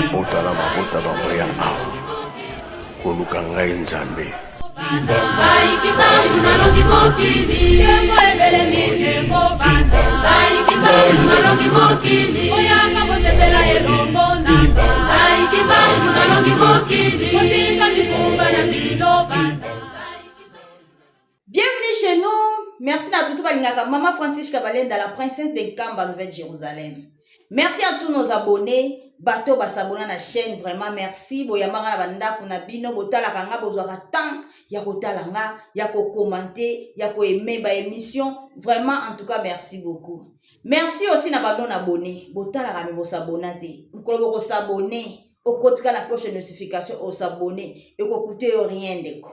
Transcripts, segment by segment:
otala mabota bango ya awa koluka ngai nzambe Bienvenue chez nous. Merci à tout Maman Francis Kabalenda, la princesse de Kamba, Nouvelle-Jérusalem. Merci à tous nos abonnés. Bato basabona na chaîne, vraiment merci. Boyamara banda kuna bino botala kanga bozwaka temps ya kotala nga, ya ko commenter, ya ko aimer ba émission. Vraiment en tout cas merci beaucoup. Merci aussi na bando abonné. Botala ka bo s'abonner. Mukolo ko s'abonner. Au kotika la cloche de notification au s'abonner et ko coûter rien deko.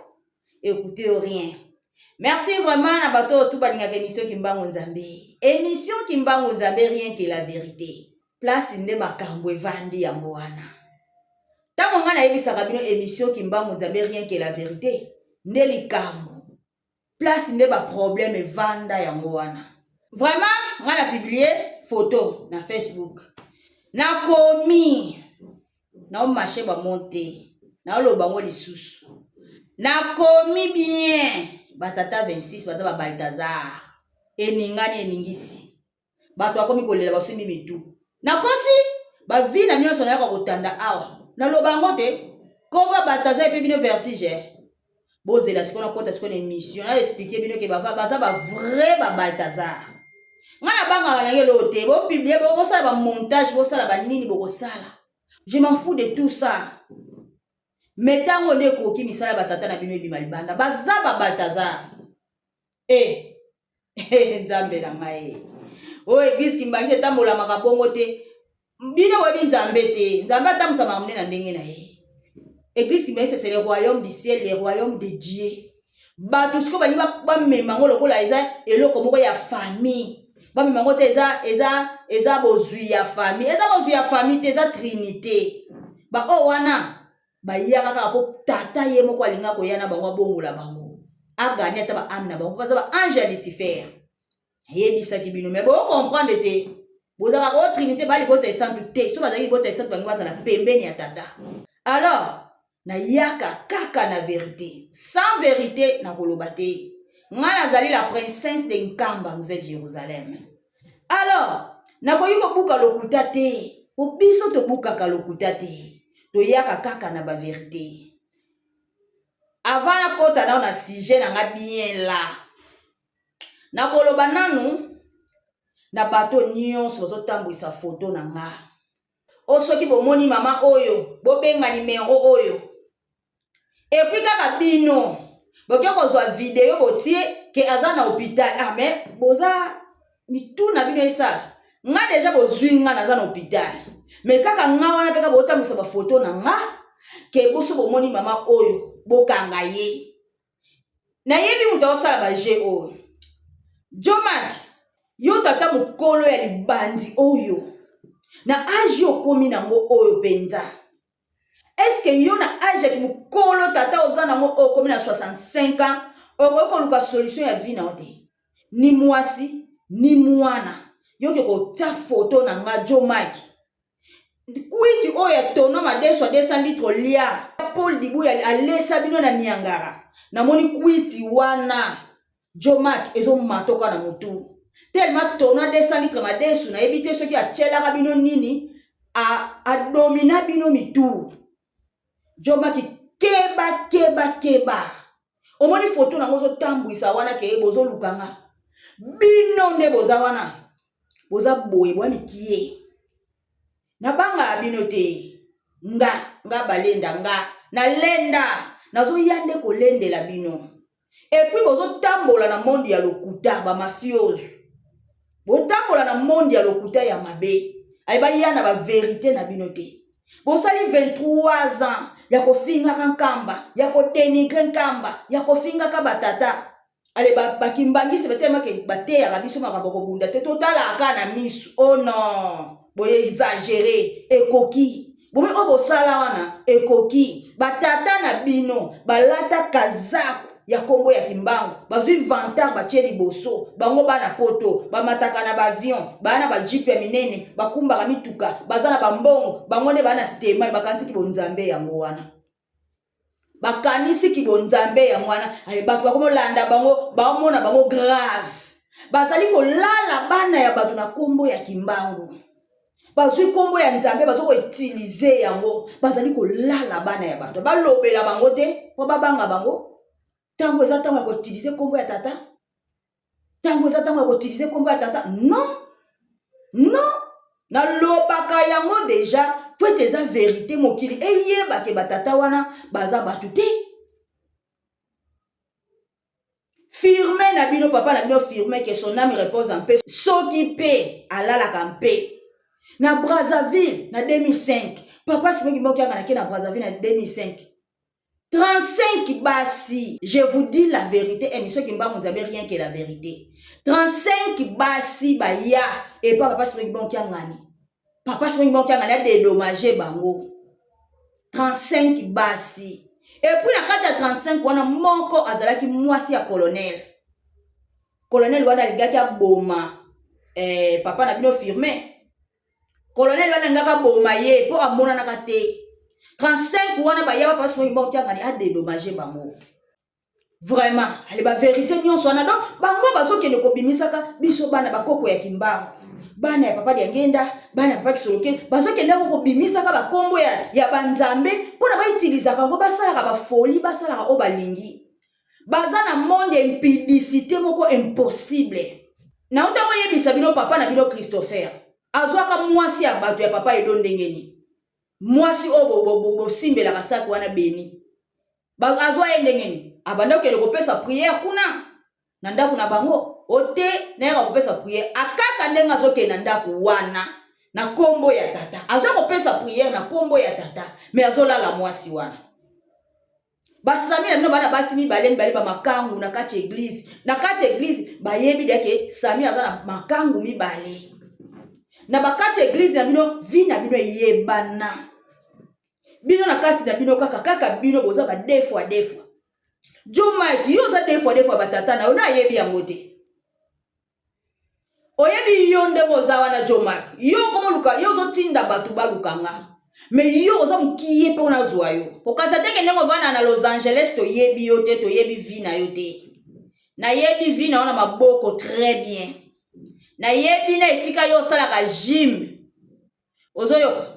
Écoutez rien. Merci vraiment na bato tout balinga émission Kimbango Nzambe. Émission Kimbango Nzambe, rien que la vérité. Place nde makambo evandi ya mwana. Tango nga na yebisaka bino émission Kimbango Nzambe, rien que la vérité. Nde likambo. Place nde ba problème evanda ya mwana. Vraiment nga na publier photo na Facebook. Na komi na o marché ba monter. Na lo bango lisusu. Na komi bien. Batata 26 baza ba Baltazar. Eningani eningisi. Bato akomi kolela basimi bitu. Na kosi ba vi na nyonso na yaka kotanda awa. Na lo bango te koba Baltazar pe bino vertige. Bozela sikona kota sikona émission na expliquer bino ke ba baza ba vrai ba Baltazar. Ngana banga na ngelo te bo publier bo sala ba montage bo sala ba nini bo sala. Je m'en fous de tout ça. Metango ne koki misala batata na bino ebima libanda baza ba Baltazar. Nzambe na ngai. O église Kimbangi tambola makabongo te. Bino webi nzambe te. Nzambe atamusa makamune na ndenge na ye. Église Kimbangi c'est le royaume du ciel, le royaume de Dieu. Bato siko bani ba memango lokola eza eloko moko ya famille. Ba memango te eza bozui ya famille. Eza bozui ya famille te eza trinité. Ba o wana ba yaka ka po tata ye moko alinga ko yana bango bongola bango. Agani ata ba amna bango parce ba ange Lucifer. Yebisa ki bino mais bo comprendre te. Bozaka ko trinité bali bota exemple te. So bazaki bota exemple bango bazala pembeni ya tata. Alors na yaka kaka na vérité. Sans vérité na koloba te. Nga nazali la princesse de Nkamba, Nouvelle-Jérusalem. Alors na koyiko buka lokuta te. Po biso to buka ka lokuta te. To yaka kaka na ba vérité. Avant la kota na on a sujet na nga bien là. Na koloba nanu na bato nyonso zo tambwisa photo na nga. O soki bomoni mama oyo, bo benga numéro oyo. Et puis kaka bino, boke kozwa vidéo botie ke aza na hôpital. Ah mais boza mitu na bino esala. Nga déjà bozwi nga na za na hôpital. Mais kaka nga wana peka botambwisa ba photo na nga ke boso bomoni mama oyo bokanga ye. Na yebi muta osala ba je oyo. Jomak, yo tata mukolo ya libandi oyo. Na âge okomi nango oyo penza. Est-ce que yo na âge ki mukolo tata oza nango okomi na 65 ans, oko luka solution ya vie na ote. Ni mwasi, ni mwana. Yo ke ko ta photo na nga Jomak. Kuiti oya tono madeso 200 litres lia. Paul Dibuya alesa bino na Niangara. Na moni kuiti wana. Jomak ezo matoka na mutu. Tellement tono 200 litres madeso na ebite soki a chela bino nini a domina bino mitu. Jomak keba. Omoni photo na ngozo tambwisa wana ke bozo lukanga. Bino ne boza wana. Boza boye bwa mikie. Na banga bino te. Nga balenda nga. Na lenda. Nazo yande ko lende la bino. Et puis bozo tambola na monde ya lokuta ba mafioso. Bo tambola na monde ya lokuta ya mabe. Aiba yana ba vérité na bino te. Bo sali 23 ans. Ya kofinga kankamba. Ya ko dénigrer nkamba. Ya kofinga ka batata. Ale ba Kimbangi se betema ke bate ya rabiso makambo ko bunda te totala aka na misu. Oh non. Boye exagéré. Ekoki. Bobe obo sala wana. Ekoki. Batata na bino. Balata kazaku. ya kombo ya kimbangu bazwi vantar batie liboso bango bana poto bamataka na bavion bana bajipe ya minene bakumbaka mituka baza na bambongo bango nde bana stema bakanisi kibonzambe yango wana bakanisi kibonzambe yango wana bato bakomolanda bango baomona bango grave bazali kolala bana ya bato na kombo ya kimbangu bazwi kombo ya nzambe bazo ko utiliser yango bazali kolala bana ya bato balobela bango te po babanga bango tango eza tango ya ko utiliser kombo ya tata tango eza tango ya ko utiliser kombo ya tata non na lobaka yango deja po eza vérité mokili eyeba ke batata wana baza bato te firme na bino papa na bino firme que son âme repose en paix soki pe alalaka en paix na Brazzaville na 2005 papa simoki mboki anga na Brazzaville na 2005 35 basi je vous dis la vérité et monsieur Kimba vous avez rien que la vérité 35 basi baya et papa simoki mboki anga ni papa simoki mboki anga na dédommager bango 35 basi et puis na kati ya 35 wana moko azalaki mwasi ya colonel wana ligaki aboma papa na bino firme colonel wana ngaka boma ye po amona naka te 35 wana baya papa simoki mboki anga ni a dédommager bango vraiment ali ba vérité nyonso wana donc bango bazokende kobimisaka biso bana bakoko ya kimbangu bana ya papa dia ngenda bana ya papa kisoloke bazokende ko bimisaka bakombo ya banzambe pona baitilisaka ngo basalaka bafoli basalaka o balingi baza na monde impudicité moko impossible na uta koyebisa bino papa na bino Christopher azwaka mwasi ya bato ya papa edo ndengeni mwasi o bosimbelaka saki wana beni azwa ye ndengeni abanda kokende kopesa prière kuna na ndako na bango ote na yaka kopesa prière akaka ndenga azokende na ndako wana na kombo ya tata azwa kopesa prière na kombo ya tata me azolala mwasi wana basami na bino bana basi mibale ba makangu na kati église bayebi deke sami aza na makangu mibale na bakati église na bino vi na bino yebana bino na kati na bino kaka bino boza ba deux fois John Mike yo za deux fois batata na yo na yebi yango te oyebi yo nde boza wana John Mike yo komo luka yo zo tinda batu balukanga me yo oza mukiye pe ona zwa yo kokaza teke ndengo vana na Los Angeles to yebi yo te to yebi vi na yo te na yebi vi na ona maboko très bien na yebi na esika yo salaka gym ozoyoka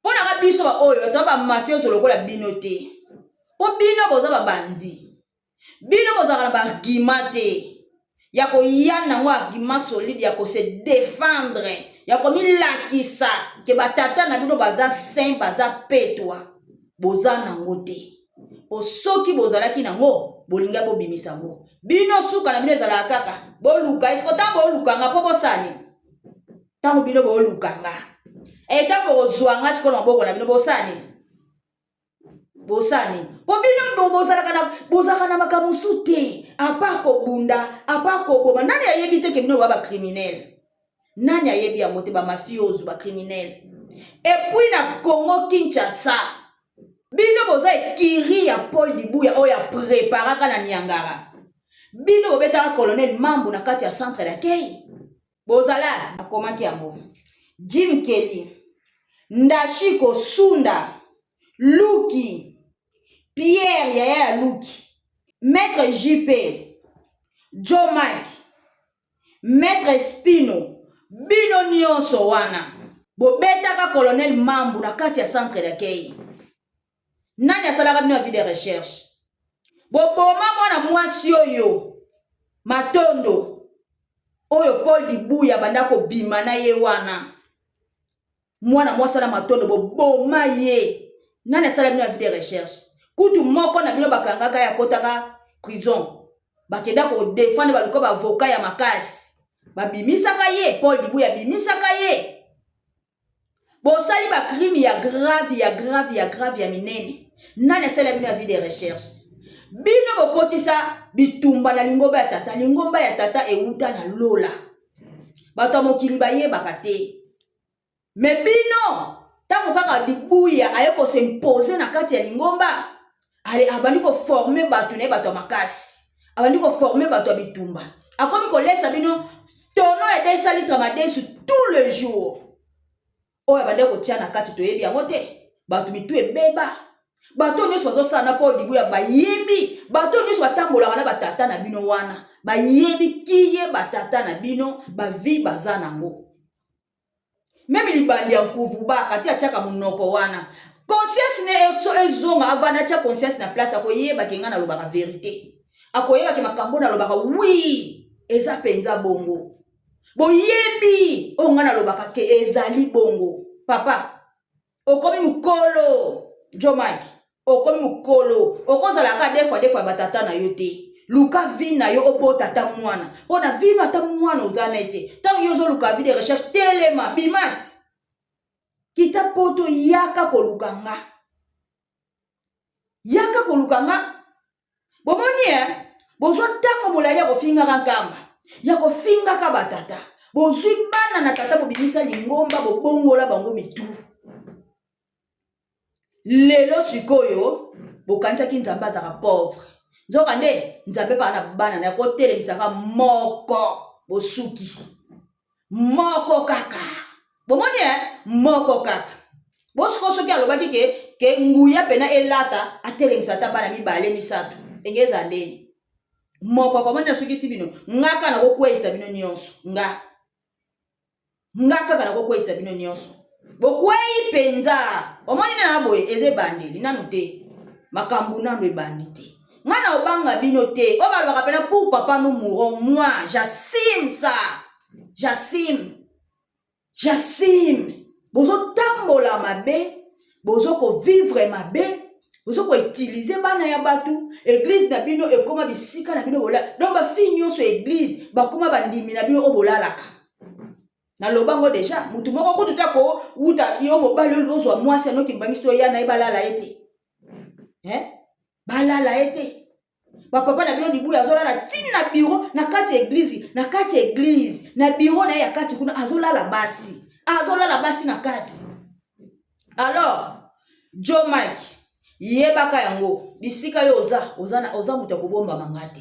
pona ka biso ba oyo to ba mafioso lokola bino te po bino boza ba bandi bino boza kana ba argument te ya ko yana ngo argument solide ya ko se défendre ya ko milakisa ke batata na bino baza saint baza petwa boza nango te po soki bozalaki nango bolinga bo bimisa ngo bino suka na bino ezala kaka boluka isko ta bolukanga po bosani tango bino bolukanga eta bozwanga siko na boko na bino bosani po bino bozalaka na makamusu te apako bunda apako boma nani ayebi te ke bino ba criminel nani ayebi yango te ba mafioso ba criminel et puis na Congo Kinshasa bino boza ekiri ya Paul Dibuya oya préparaka na Niangara bino bobetaka colonel Mambu na kati ya centre d'accueil bozala akomaki yango Jim Kelly Ndashiko Sunda Luki Pierre Yaya Luki Maître JP Joe Mike Maître Spino bino nyonso wana bobetaka colonel Mambu na kati ya centre d'accueil nani asalaka bino vie de recherche boboma mwana mwasi oyo Matondo oyo Paul Dibuya banda ko bima na ye wana mwana mwasi na Matondo boboma ye nani asala bino vie de recherche kutu moko na bino bakangaka ya kotaka prison bakenda ko défendre baluko ba avocat ya makasi babimisaka ye Paul Dibuya bimisaka ye bosali ba crime ya grave ya minene nani asala bino vie de recherche bino bokotisa bitumba na lingomba ya tata euta na lola bato mokili bayebaka te me bino tango kaka Dibuya ayoko se imposer na kati ya lingomba allez abandi ko former bato ne bato makasi abandi ko former bato bitumba akomi ko laissa bino tono et 200 litres madesu tout le jour oya bande ko tia na kati to yebi yango te bato bitu ebeba bato nyonso bazosala mpo libu ya bayebi bato nyonso batambolaka na batata na bino wana bayebi kiye batata na bino bavi baza nango meme libandi ya nkuvu bakati atiaka monoko wana conscience ne ezonga avanda tia conscience na place akoyeba kenga nalobaka verité akoyeba ke makambo nalobaka oui eza penza bongo boyebi onga nalobaka ke ezali bongo papa okomi mukolo Jomaki okomi mukolo okozalaka defwa batata na yo te luka vi na yo opo tata mwana pona vi no ata mwana ozana ete tango yo zoluka vi de recherche telema bimati kita poto yaka kolukanga bomoni bozwa tango molai ya kofingaka nkamba ya kofingaka batata bozwi bana na tata bobimisa lingomba bobongola bango mitu lelo sikoyo bokanisaki nzambe azaka pauvre nzoka nde nzambe paka na bana na kotelemisaka moko bosuki moko kaka bomoni moko kaka bosiko soki alobaki ke nguya pena elata atelemisa ata bana mibale misato engeza ndeni moko komanda soki si bino ngaka na kokweyisa bino nyonso ngaka kana kokweyisa bino nyonso bokweyi penza omoni na boye eze bandeli nanu te makambu nanu ebandi te ngana obanga bino te obalobaka pena pour papa nous mourons moi j'assume ça j'assume bozo tambola mabe bozo ko vivre mabe bozo ko utiliser bana ya batu église na bino ekoma bisika na bino bola donc ba fille nyonso église bakoma bandimi na bino obolalaka na lobango déjà mutu moko kututa ko uta yo mobali ozwa mwasi anoki mbangiso ya na balala ete balala ete papa na bino dibu ya zolala tina bureau na kati église na bureau na ya kati kuna azolala basi na kati alors Jomaki yebaka yango bisika yo oza mutu kobomba mangate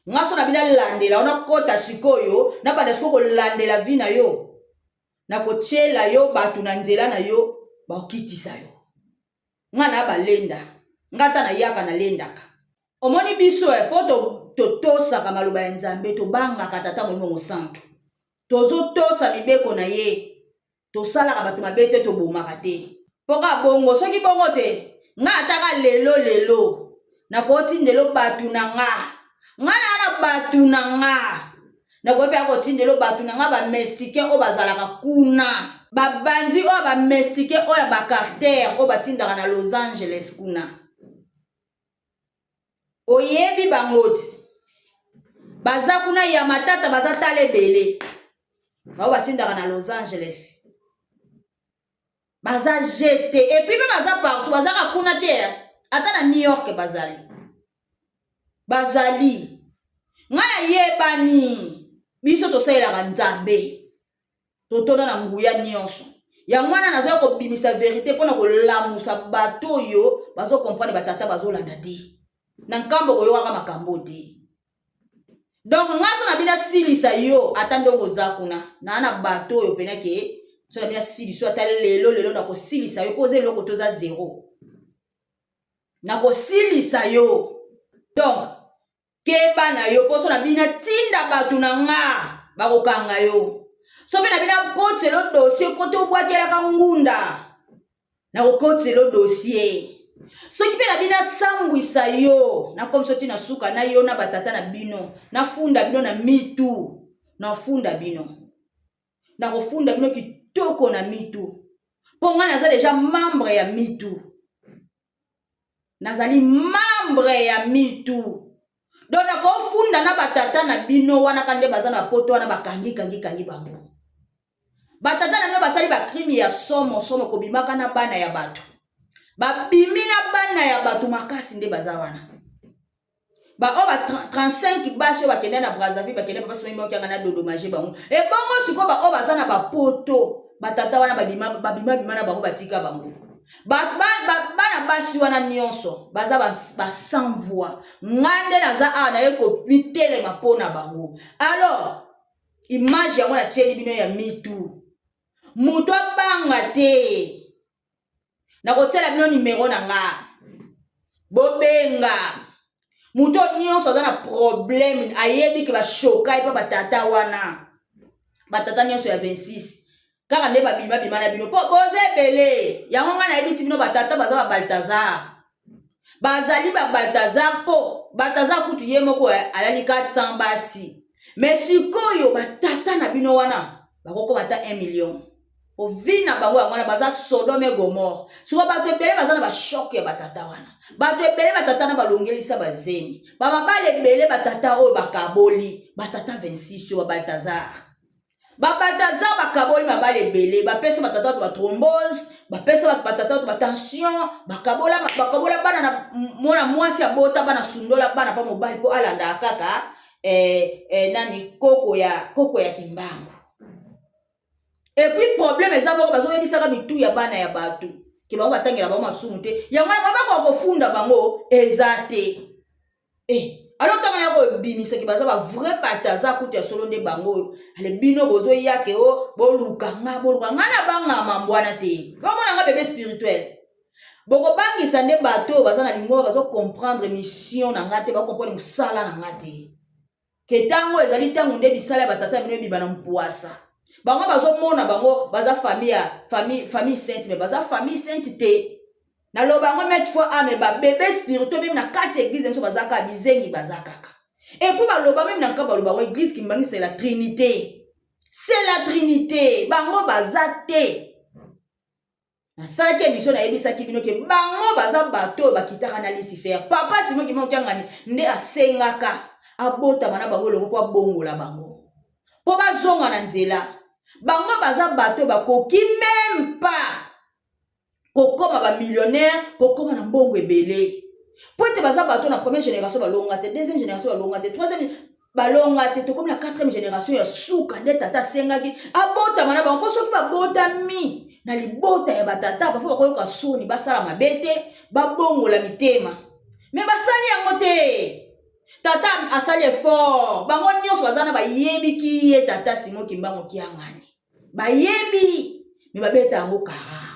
ngaso na bina landela ona kota sikoyo na banda siko landela vina yo na kochela yo batu na nzela na yo bakitisa yo ngana balenda ngata na yaka na lendaka omoni biso poto tosaka maloba ya nzambe to banga katata mo santo tozotosa mibeko na ye tosalaka batu mabete to bomaka te poka bongo soki bongo te nga ataka lelo na kotindelo batu na nga batu na nga na kope akotindelo batu na nga ba mestike o bazalaka kuna babandi o ba mestike o ya ba carter o batindaka na Los Angeles kuna oyebi bangoti baza kuna ya matata baza talebele ba batindaka na Los Angeles baza jeté et puis baza partout baza kuna te ata na New York bazali ngana yebani biso tosaelaka nzambe totona na nguya nyonso ya mwana nazo kobimisa vérité pona kolamusa bato yo bazo comprendre batata bazolanda te na nkambo koyokaka makambo te donc ngaso na bina silisa yo ata ndongo za kuna na bato yo pena ke so na bina silisa ata lelo na kosilisa yo pose loko toza zéro na kosilisa yo donc keba na yo poso na bina tinda batu na nga bakokanga yo so pe na bina kotelo dossier kote obwakelaka ngunda na kokotelo dossier soki pe na bina sambwisa yo na comme soti na suka na yo na batata na bino na funda bino na mitu na funda bino na kofunda bino kitoko na mitu ponga naza déjà membre ya mitu nazali membre ya mitu donc na kofunda na batata na bino wana kande baza na poto wana bakangi bango batata na bino basali ba crime ya somo kobimaka na bana ya bato babimi na bana ya bato makasi nde baza wana ba o ba 35 basi bakende na Brazzaville bakende papa somi mokyanga na dodomager bango e bongo siko ba o baza na bapoto batata wana babima na bango batika bango bana basi wana nyonso baza ba sans voix ngande naza a na yeko bitele mapona bango. Alors image yango na tieli bino ya mitu muto banga te na kotiela bino numéro na nga bobenga muto nyonso za na problème ayebi ke ba shoka ipa batata wana batata nyonso ya 26 kaka nde babima na bino po boze bele yango nga na yebisi bino batata baza ba Balthazar bazali ba Balthazar po Balthazar kutu ye moko alali 400 basi mais sikoyo batata na bino wana bakoko bata 1 million o vina bango yango na baza Sodome et Gomorrhe siko bato ebele baza na ba shock ya batata wana bato ebele batata na balongelisa bazemi bamabale ebele batata oyo bakaboli batata 26 yo ba Balthazar Balthazar bakaboli mabale ebele bapesa batata ba thrombose bapesa batata ba tension bakabola bana na mona mwasi abota bana sundola bana pa mobali po alanda kaka nani koko ya kimbangu. Et puis problème eza boko bazo yebisaka mitu ya bana ya batu ke bango batangela bango masumu te yango baba ko funda bango ezate alors tanga ya ko bimisa ke baza ba vrai Balthazar kutu ya solo nde bango ale bino bozo yake o boluka na banga mambwana te bamona nga bébé spirituel boko bangisa nde bato baza na lingo bazo comprendre mission na ngate ba comprendre musala na ngate ke tango ezali tango nde bisala batata bino bibana mpuasa bango bazo mona bango baza famille sainte mais baza famille sainte te na lo bango mettre fois ame ba bébé spirituel même na kati église nso baza ka bizengi baza kaka et puis ba lo ba même na ka ba lo ba église kimbangi c'est la trinité bango baza te na sala ke mission na yebisa ki bino ke bango baza bato bakitaka na Lucifer papa simo ki mo kyangani nde asengaka abota bana bango lo ko bongola bango po bazonga na nzela bango baza bato bakoki même pas kokoma ba millionnaire kokoma na mbongo ebele po ete baza bato na première génération balonga te deuxième génération balonga te troisième balonga te to comme la quatrième génération ya suka nde tata sengaki abota bana bango po soki babota mi na libota ya batata bafo bakoyoka soni basala mabete babongola mitema mais basali yango te tata asali effort bango nyonso bazana bayebi ki ye tata Simon Kimbangu kiangani bayebi me babeta yango kara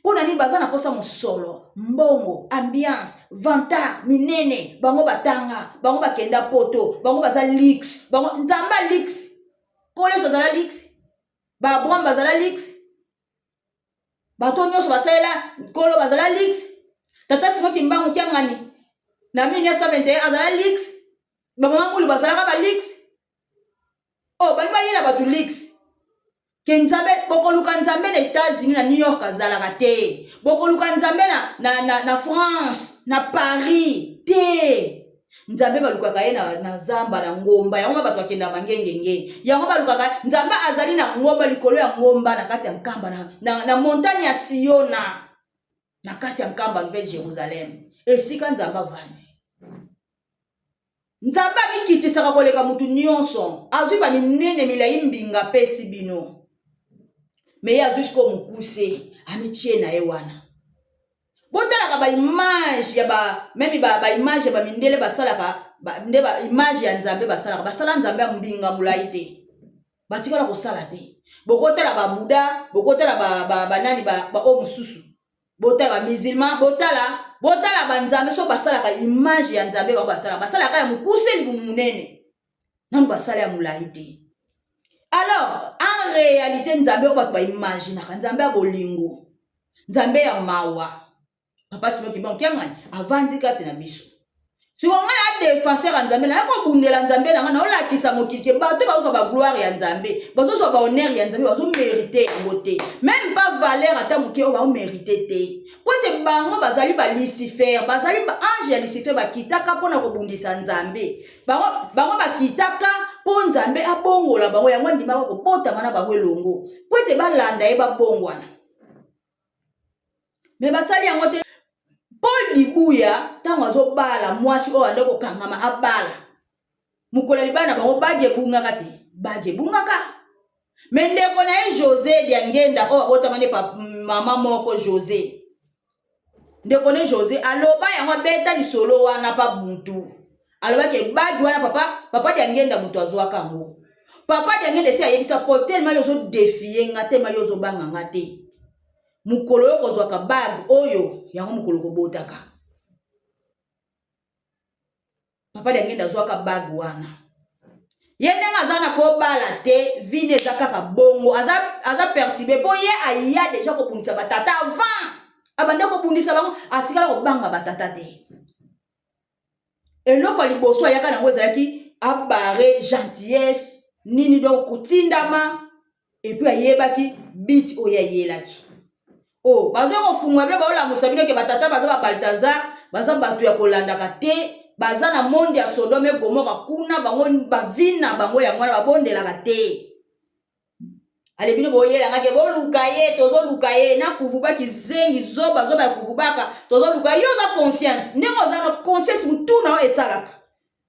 pona nini bazana posa mosolo mbongo ambiance vantard minene bango batanga bango bakenda poto bango baza lix bango nzamba lix kole so zala lix ba Abraham bazala lix bato nyonso basala kolo bazala lix tata Simon Kimbangu kiangani na 1921 azala lix bama ngulu bazala ka ba lix oh bamba yela batu lix ke nzambe bokoluka nzambe na États-Unis na New York azalaka te bokoluka nzambe na France na Paris te nzambe balukaka ye na zamba na ngomba yango bato bakenda mangengenge yango balukaka nzambe azali na ngomba likolo ya ngomba na kati ya nkamba na montagne ya Siona na kati ya nkamba Nouvelle Jérusalem esika nzambe avandi nzambe akikitisaka koleka mutu nyonso azwi ba minene milayi mbinga pesi bino mais ya jusqu'au mukuse amitie na ye wana botalaka ba image ya ba image ya ba mindele basalaka nde ba image ya nzambe basala nzambe ya mbinga mulayi te batikala kosala te bokotala ba Buddha bokotala ba nani ba o mususu botala ba musulman botala ba nzambe so basalaka image ya nzambe basalaka ya mukuse ni munene nani basala ya mulayi te. Alors, en réalité, nzambe oba ba imagine ka nzambe ya bolingo. Nzambe ya mawa. Papa Simon Kimbangu kiangani avandi kati na biso. Si on a défenseur nzambe na ko bundela nzambe na na ola kisa mokike bato ba ba gloire ya nzambe, bato so ba honneur ya nzambe, bato mériter ngote. Même pas valeur ata moke o ba mériter te. Pote bango bazali ba Lucifer, bazali ba ange ya Lucifer ba kitaka pona ko bundisa nzambe. Bango ba kitaka po nzambe abongola bango yango ndima ko pota mana bango elongo po ete balanda ye babongwana me basali yango te Paul Dibuya tango azobala mwasi oyo ande kokangama abala mukola libana bango bagebungaka te bagebungaka me ndeko na ye José Diangenda oyo abotamane pa mama moko José ndekone José aloba yango beta lisolo wana pa buntu aloba ke bagi wana papa diangenda mutu azwaka ngo papa diangenda si ayebisa po tellement yozo défier nga tellement yozo banga nga te mukolo yo kozwaka bagi oyo yango mukolo kobotaka papa diangenda azwaka bagi wana yende nga azana ko bala te vine zakaka bongo aza perturbé po ye aya déjà ko bundisa batata avant abanda ko bundisa bango atikala ko banga batata te eloko liboso ayaka nango ezalaki abare gentillesse nini donc kutindama et puis ayebaki bit oyo ayelaki oh bazo kofungwa bile baolamusa bino ke batata baza ba Balthazar baza bato ya kolandaka te baza na monde ya Sodome Gomora kuna bango bavina bango ya mwana babondelaka te ale bino boyela ngake boluka ye tozo luka ye na kuvubaki zengi zoba ya kuvubaka tozo luka yo za conscience ndeko za no conscience mutuna o esalaka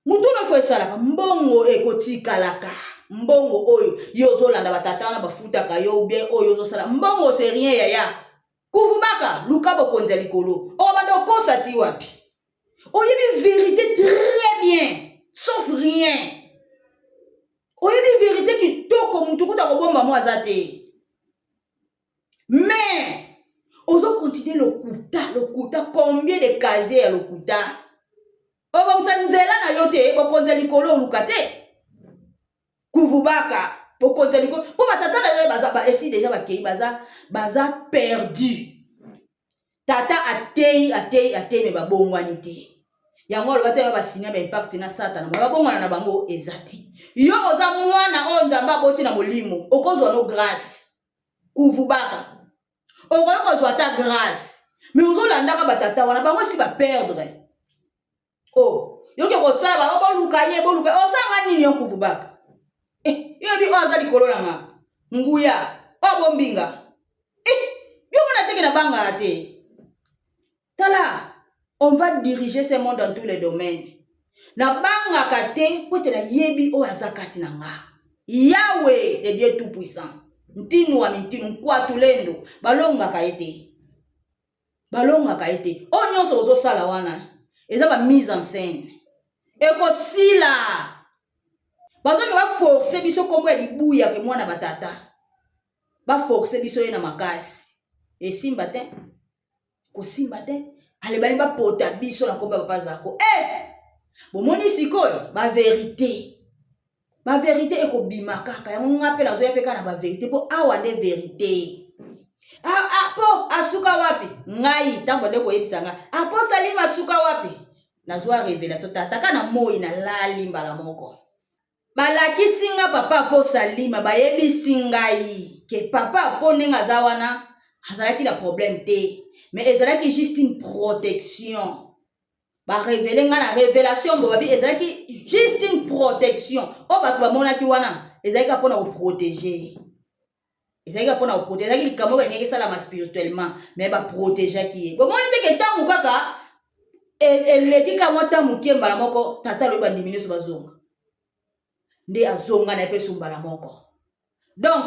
mutuna fo esalaka mbongo ekotikalaka mbongo oyo yo zolanda batata na bafutaka yo bien oyo zosala mbongo c'est rien yaya kuvubaka luka bokonza likolo o bando kosa ti wapi oyebi vérité très bien sauf rien oyebi vérité qui toko mutu kuta kobomba mo azate mais ozo continuer le kuta combien de casiers ya le kuta oba msanzela na yote bokonza likolo oluka te kuvubaka bokonza likolo po batata na baza ba esi déjà bakei baza perdu tata atei me babongwani te yango loba te ba signer ba impact na satana ba bongwana na bango ezate yo oza mwana o nzamba aboti na molimo okozwa no grâce kuvubaka okozwa ta grâce mais ozolandaka batata wana bango si ba perdre oh yo ke kosala ba boluka osanga nini yo kuvubaka yo bi oza likolo na nga nguya o bombinga yo mona teke na banga te tala. On va diriger ce monde dans tous les domaines. Na banga kate pote na yebi o azakati na nga. Yahweh, le Dieu tout puissant. Ntinu wa mintinu kwa tulendo. Balonga kaete. O nyonso ozo sala wana. Eza ba mise en scène. Eko sila. Bazoki ba forcer biso kombo ya libuya ke mwana batata. Ba forcer biso ye na makasi. E simba te. Ko simba te. Ale bali ba pota biso na komba papa zako bomoni sikoyo ba vérité eko bimaka kaya ngape na zo yapeka na ba vérité po awa de vérité po asuka wapi ngai tango de ko yebisanga po salima asuka wapi na zo révélation tata na moi na lali mbala moko balaki singa papa po salima ba yebisi ngai ke papa po nenga za wana azalaki na problème te. Mais ezalaki juste une protection. Ba révéler nga na révélation bo babi ezalaki juste une protection. O ba ba mona ki wana ezalaki pona ko protéger. Ezalaki pona ko protéger. Ezalaki likamo ba ngeki sala ma spirituellement mais ba protéger ki. Bo mona te ke tamu kaka eleki ka mota mukie mbala moko tata lo ba ndimine so bazonga. Nde azonga na pe so mbala moko. Donc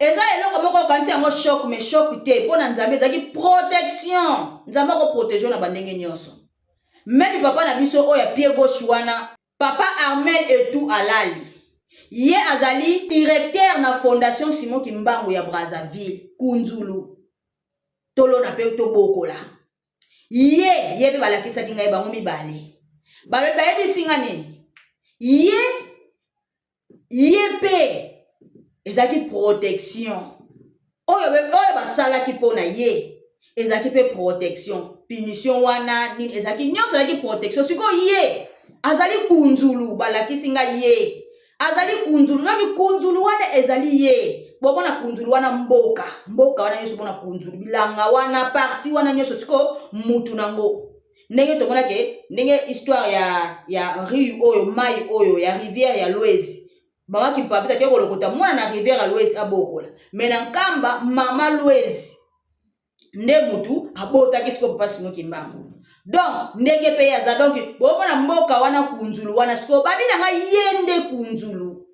eza eloko moko kanisi yango choc mais choc te pona nzambe ezaki protection nzambe ko protéger na bandenge nyonso même papa na biso oya pied gauche wana papa Armel et tout alali ye azali directeur na fondation Simon Kimbangu ya Brazzaville Kunzulu tolo na pe to bokola ye pe balakisa kinga bango mibale balo bayebi singa nini ye pe ezaki protection oyo basalaki pona ye ezaki pe protection punition wana nini ezaki nyonso ezaki protection siko ye azali kunzulu balakisi nga ye azali kunzulu na kunzulu wana ezali ye bobona kunzulu wana mboka wana nyonso bona kunzulu bilanga wana parti wana nyonso siko mutu nango ndenge tomona ke ndenge histoire ya rue oyo mai oyo ya rivière ya Louise banga ki pavita ke kolokota mwana na rivière à l'ouest abokola mais na nkamba mama Louise nde mutu abota kisiko papa Simon Kimbangu donc ndenge pe ya za donc bomona mboka wana kunzulu wana siko babina nga yende kunzulu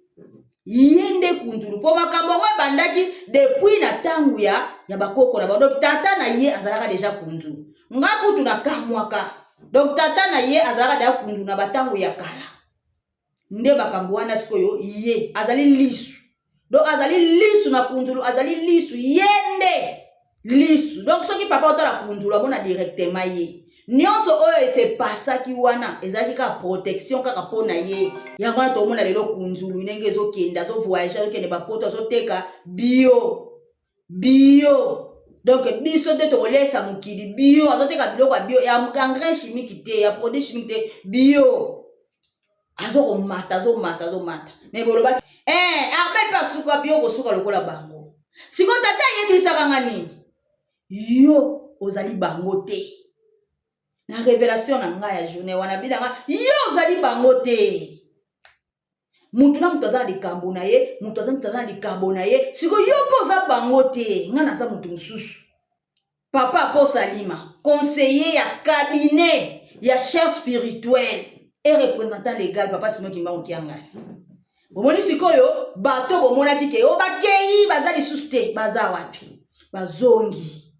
yende kunzulu po makambo ngo bandaki depuis na tangu ya bakoko na ba. Donc tata na ye azalaka déjà kunzulu nga kutu na kamwaka. Donc tata na ye azalaka da kunzulu na batangu ya kala nde bakambo wana sikoyo ye azali lisu. Donc azali lisu na kunzulu azali lisu yende lisu. Donc soki papa otala kunzulu abona directement ye nyonso oyo se passa ki wana ezali ka protection kaka pona ye yango na to mona lelo kunzulu ndenge ezokenda zo voyager okende ba poto zo teka bio. Donc biso te to lesa mukili bio azoteka biloko bio ya engrais chimique te ya produit chimique te bio azo mata. Mais boloba arme pa suka bio ko suka lokola bango. Siko tata yebisaka ngani yo ozali bango te. Na révélation na nga ya journée wana bidanga yo ozali bango te. Mutu na mutu azali kambo na ye, mutu azali kambo na ye. Siko yo poza bango te. Nga naza mutu mususu. Papa po Salima, conseiller ya cabinet ya chef spirituel et représentant légal papa Simon Kimba Okianga. Bomoni sikoyo bato bomona kike o bakei bazali suste baza wapi? Bazongi.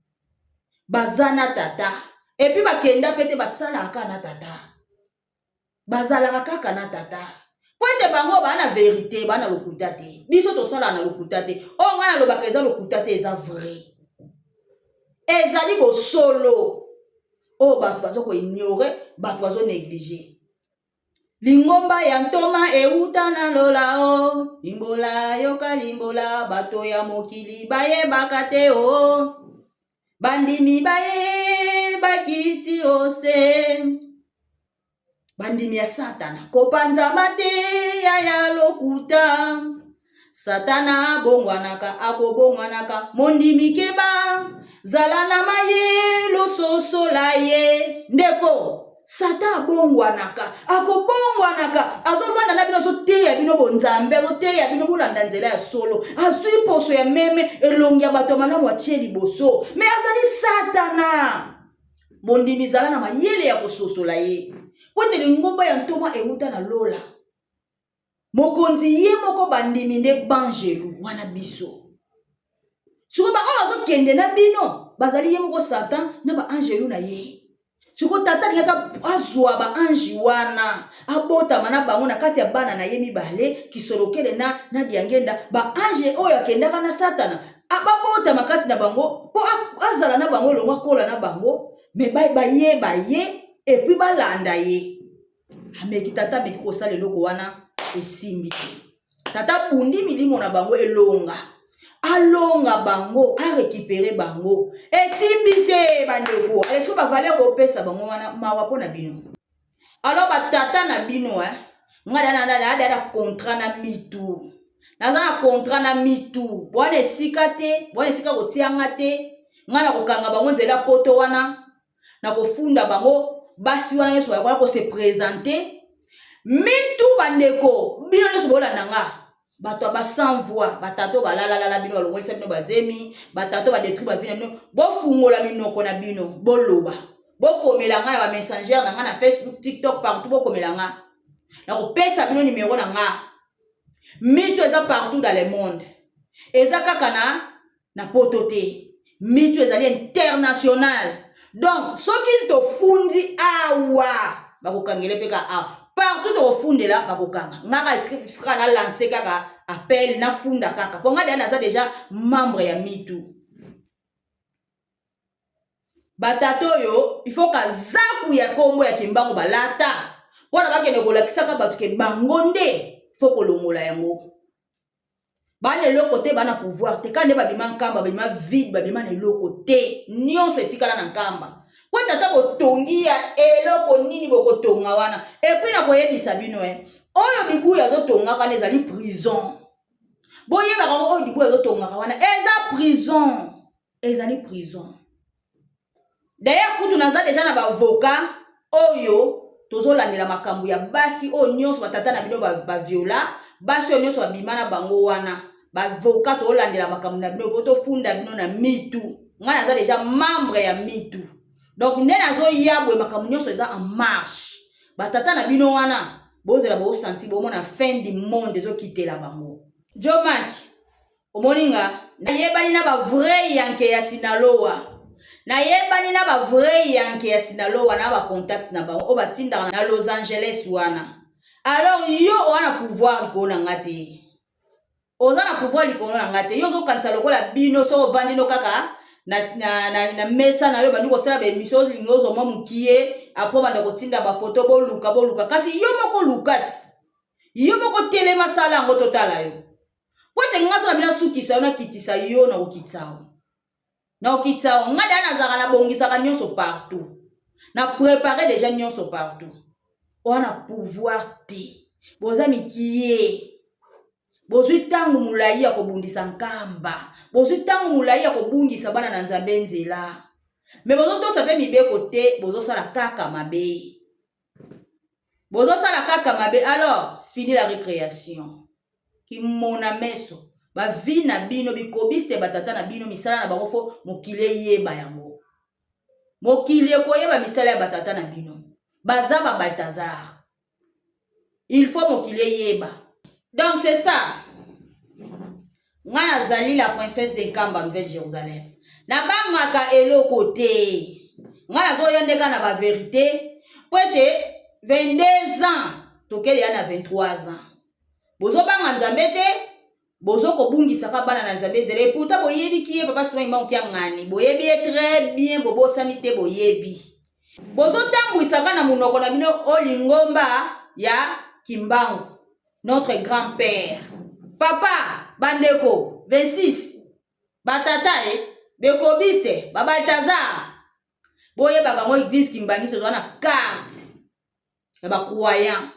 Bazana tata. Et puis bakenda pete basala aka na tata. Bazala kaka na tata. Pointe bango bana vérité bana lokuta te. Biso to sala na lokuta te. O ngana lo bakeza lokuta te eza vrai. Ezali bo solo. O bato bazo ko ignorer, bato bazo négliger. Lingomba ya ntoma euta na lola o. Limbola yoka limbola bato ya mokili baye bakate o. Bandimi baye bakiti ose. Bandimi ya satana kopanza mate ya lokuta. Satana bongwanaka akobongwanaka mondimi keba. Zalana maye lo soso la ye. Ndeko Satan bongwanaka akobongwanaka azovanda na bino zo teya bino bonzambe zo teya bino bulanda nzela ya solo azui poso ya meme elongi ya bato malamu atie liboso me azali satana bondimi zala na mayele ya kososola ye pote lingomba ya ntoma euta na lola mokonzi ye moko bandimi nde banjelu wana biso siko ba azokende na bino bazali ye moko satan na ba angelu na ye. Siko tata ngaka azwa ba anji wana abota mana bango na kati ya bana na ye mibale kisolokele na diangenda ba anje oyo akendaka na satana ababota makati na bango po azala na bango longwa kola na bango me ba ye et puis balanda ye ameki tata beki ko sala loko wana esimbi tata bundi milimo na bango elonga alonga bango a récupérer bango esimbite bandeko est-ce que ba valeur opesa bango wana mawa pona bino alors ba tata na bino ngada na contrat na mitu naza contrat na mitu bwana esika kotianga te ngana kokanga bango nzela poto wana na kofunda bango basi wana yeso ba ko se présenter mitu bandeko bino yeso bolanda nga bato ba sans voix batato balala bino balongolisa bino bazemi batato ba détruire ba bino bofungola minoko na bino boloba bokomela nga na ba messenger na nga na Facebook TikTok partout bokomela nga na kopesa bino numéro na nga mito eza partout dans le monde eza kaka na poto te mito ezali international donc soki to fundi awa bakokangele peka awa partout to fundela bakokanga ngaka iska na lancer kaka appel na funda kaka po ngada na za déjà membre ya mitu batato yo il faut ka zaku ya kombo ya kimbango balata pona bakene kolakisa ka batu ke bangonde faut kolongola yango bana loko te bana pouvoir te kande babima nkamba babima vide babima na loko te nyonso etikala na nkamba. Kwa tata botongi ya eloko nini bokotonga wana et puis na koyebisa bino oyo bibu ya zotonga kana ezali prison boye ba ko oyo bibu ya zotonga wana eza prison ezali prison d'ailleurs kutu naza déjà na ba avocat oyo tozolandela makambo ya basi oyo nyonso batata na bino ba viola basi oyo nyonso babima na bango wana ba avocat tozolandela makambo na bino poto funda bino na mitu ngana naza déjà membre ya mitu. Donc nena zo yabwe makambo nyonso eza en marche batata na bino wana bozela bo senti bo mona fin du monde zo kitela bango Jomaki omoninga na yebani na ba vrai yanke ya Sinaloa. Na yebani na ba vrai yanke ya Sinaloa na ba contact na ba o batinda na Los Angeles wana. Alors yo wana pouvoir ko na ngate. Oza na pouvoir likolo na ngate. Yo zo kanisa lokola bino so vandi no kaka na mesa na yo bandi ko sala ba émission lingozo mwa mukie apo banda ko tinda ba photo boluka kasi yo moko lukati. Yo moko telema sala ngo totala yo. Pote ngaso na bina sukisa na kitisa yo na okitao. Na okitao ngada na zaka na bongisa ka nyonso partout. Na préparer déjà nyonso partout. On a pouvoir te. Boza mikie. Bozwi tangu mulai ya kobundisa nkamba. Bozwi tangu mulai ya kobungisa bana na Nzambe nzela. Mais bozo to sape mibeko te, bozo sala kaka mabe. Bozo sala kaka mabe, alors fini la récréation. Ki mona meso ba vi na bino bikobiste batata na bino misala na bango fo mokile yeba yango. Mokile koyeba misala ya batata na bino. Baza ba Balthazar. Il faut mokile yeba. Donc c'est ça. Ngana zali la princesse de Kamba Nouvelle Jérusalem. Na bangaka eloko te. Ngana zo yandeka na ba vérité. Poete 22 ans. Tokele ya na 23 ans. Bozo banga Nzambe te. Bozo ko bungisa ka bana na Nzambe te. Et pourtant boyebi kiye papa souvent ima okia ngani. Boyebi très bien bobo sanité boyebi. Bozo tangu isaka na munoko na bino olingomba ya Kimbangu. Notre grand-père. Papa, bandeko, 26. Batata, bekobiste, babaltazar. Boye baba mo église Kimbangi se na carte. Ba croyant.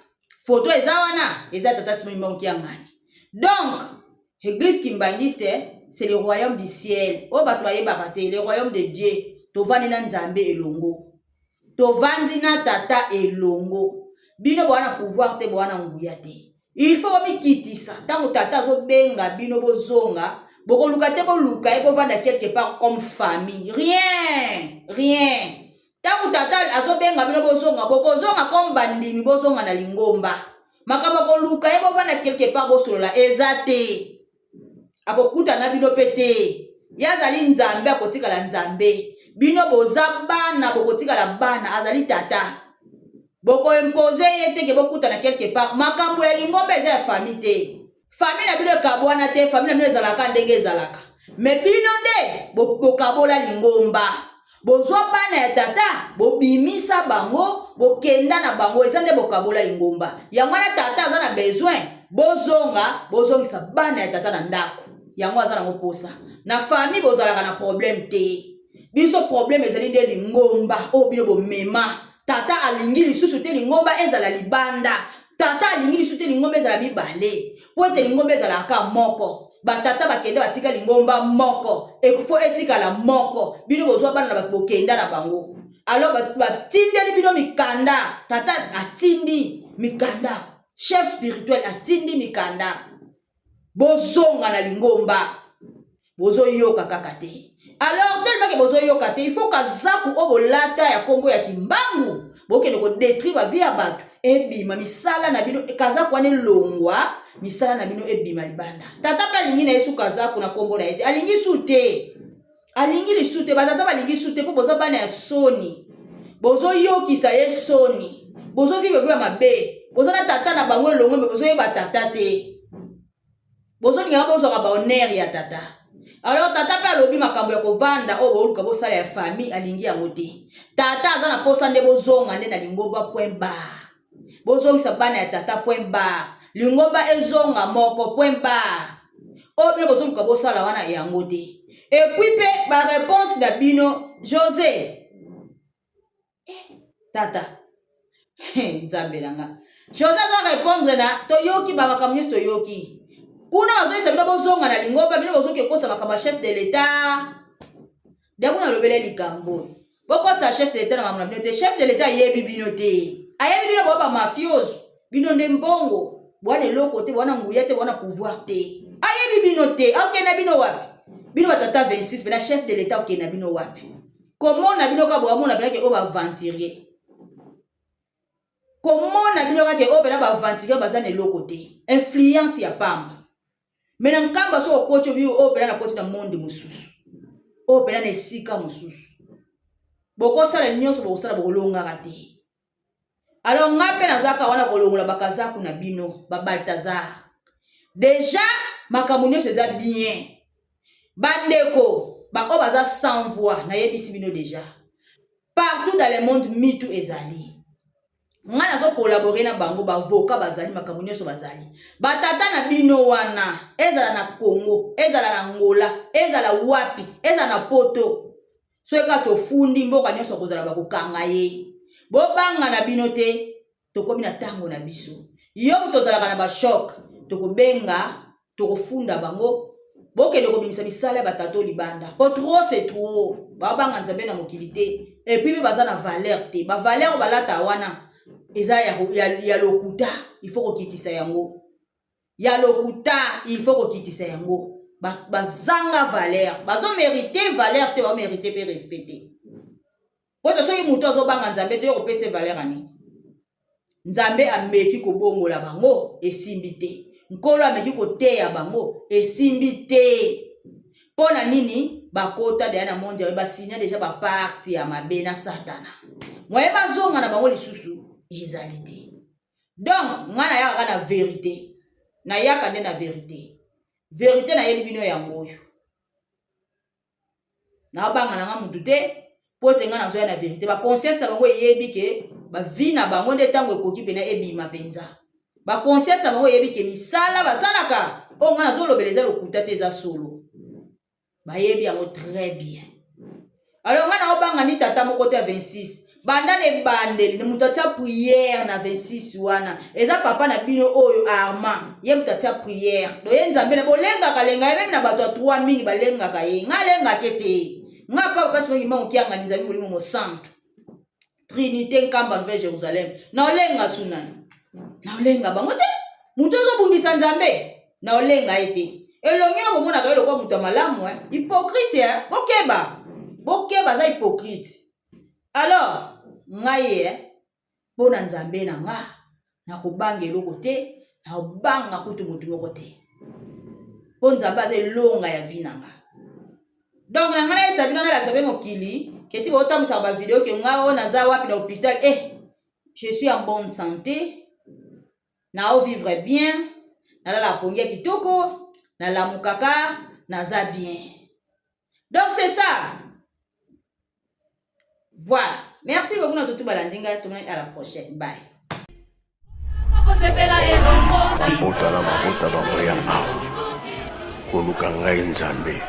Photo ezawana, eza tata simo mbangi ngani. Donc, église Kimbangi c'est le royaume du ciel. O batwaye bakate, le royaume de Dieu. Tovani na Nzambe elongo. Tovandi na tata elongo. Bino bwana pouvoir te bwana nguya te. Il faut mi kitisa. Tango tata zo benga bino bozonga, boko luka te boluka e bovanda quelque part comme famille. Rien. Tango tata azo benga bino bozonga, boko zonga comme bandimi bozonga na lingomba. Makaba ko luka e bovanda quelque part bosolola ezate. Akokuta na bino pete. Yazali Nzambe akotika la Nzambe. Bino boza bana bokotika la bana azali tata. Boko impose yete ke bokuta na quelque part makambo ya lingombe eza ya famille te. Famille na bino kabwana te, famille na bino ezalaka ndenge ezalaka. Mais bino nde bokabola lingomba. Bozwa bana ya tata, bobimisa bango, bokenda na bango eza nde bokabola lingomba. Yango na tata aza na besoin, bozongisa bana ya tata na ndako. Yango aza na moposa. Na famille bozalaka na problème te. Biso problème ezali nde lingomba, o bino bomema. Tata alingi lisusu te lingomba ezala libanda. Tata alingi lisusu te lingomba ezala mibale. Po ete lingomba ezala ka moko. Batata bakende batika lingomba moko. Ekufo etika la moko. Bino bozwa bana na bokenda na bango. Alors batindeli bino mikanda. Tata atindi mikanda. Chef spirituel atindi mikanda. Bozonga na lingomba. Bozo yoka kaka te. Alors, tellement que bozo yokate, il faut kazaku obolata ya kombo ya Kimbangu. Boke ne ko détruire ba vie ya bato. Ebima misala na bino kazaku wane longwa, misala na bino ebima libanda. Tata pa lingi na Yesu kazaku na kombo na ete. Alingi sute. Alingi li sute, ba tata ba lingi sute po boza bana ya soni. Bozo yokisa ye soni. Bozo vive vya mabe. Bozo na tata na bango longo me bozo yeba tata te. Bozo ni ngabo zo ka ba honneur ya tata. Alors tata pa lobi makambo ya kovanda o boluka bosala ya famille alingi yango te. Tata aza na posa nde bozonga nde na lingomba point bar. Bozongisa bana ya tata point bar. Lingomba ezonga moko point bar. O bino bozoluka bosala wana yango te. Et puis pe ba réponse na bino José. Tata. Nzambe nanga. José doit répondre na toyoki ba makambo toyoki. Kuna wazoisa bino bozonga na lingomba bino bozoki kosa makamba chef de l'état. Ndako na lobele likambo. Boko sa chef de l'état na mamuna bino te chef de l'état yebi bino te. Ayebi bino ba mafioso. Bino nde mbongo. Bwana eloko te bwana nguya te bwana pouvoir te. Ayebi bino te. OK na bino wapi? Bino batata 26 bena chef de l'état OK na bino wapi? Comment na bino ka bo mona bena ke o ba venturier. Comment na bino ka ke o bena ba venturier bazana eloko te. Influence ya pamba. Mais na nkamba so okocho bi o pela na koti na monde mususu. O pela na esika mususu. Boko sala nyonso boko sala boko longa kate. Alors ngape na zaka wana kolongola bakazaku na bino ba Balthazar. Déjà makambo nyonso eza bien. Bandeko ba o baza sans voix na yebisi bino déjà. Partout dans le monde mitu ezali. Ngana zo collaborer na bango ba avocat bazali makambo nyonso bazali. Batata na bino wana ezala na Congo, ezala na Angola, ezala wapi, ezala na poto. Soeka to fundi mboka nyonso kozala bakokanga ye. Bobanga na bino te tokomi na tango na biso. Yo tozalaka na ba shock tokobenga tokofunda bango. Boke de kobimisa misala batato libanda. Po trop c'est trop. Babanga nzambe na mokilité. Et puis baza na valeur te. Ba valeur balata wana. Eza ya lokuta, il faut kokitisa yango. Ya lokuta, il faut kokitisa yango. Bazanga valeur. Bazo mériter valeur te, ba mériter pe respecter. Poto soki muto zo banga nzambe te opese valeur ani. Nzambe ameki kobongola bango esimbi te. Nkolo ameki koteya bango esimbi te. Pona nini bakota de na mondia ba signa déjà ba parti ya mabe na satana. Moye bazonga na bango lisusu ezalité. Donc ngana yaka na vérité. Na yaka nde na vérité. Vérité na yeli bino yango yo. Na banga na ngamutu te pote ngana zo ya na vérité. Ba conscience na bango yebi ke ba vie na bango nde tango ekoki pena ebima penza. Ba conscience na bango yebi ke misala basalaka o ngana zo lobeleza lokuta te za solo. Ba yebi yango très bien. Alors ngana obanga ni tata moko te 26. Banda ne bandeli ne mutatia prière na 26 wana. Eza papa na bino oyo Armand. Ye mutatia prière. Do ye nzambe na bolenga kalenga même na bato 3 mingi balenga ka ye. Ngalenga kete. Nga papa kasi mongi mo kianga nzambe bolimo mo centre. Trinité nkamba Nouvelle Jérusalem. Na olenga sunani. Na olenga bango te. Muto zo bundisa nzambe. Na olenga ete. Elongi na bomona ka lokwa muto malamu hypocrite bokeba. Bokeba za hypocrite. Alors ngaye bona nzambe na nga na kobanga eloko te na obanga kutu mutu moko te po nzambe aza longa ya vie na nga. Donc na ngana esa bino na la sabe mokili keti bo tamisa ba video ke nga o naza wapi na hôpital je suis en bonne santé na o vivre bien na la pongia kitoko na la mukaka naza bien. Donc c'est ça. Voilà. Merci beaucoup notre tout balandinga. À la prochaine. Bye. Mabota na mabota bamoya awa koluka ngai nzambe.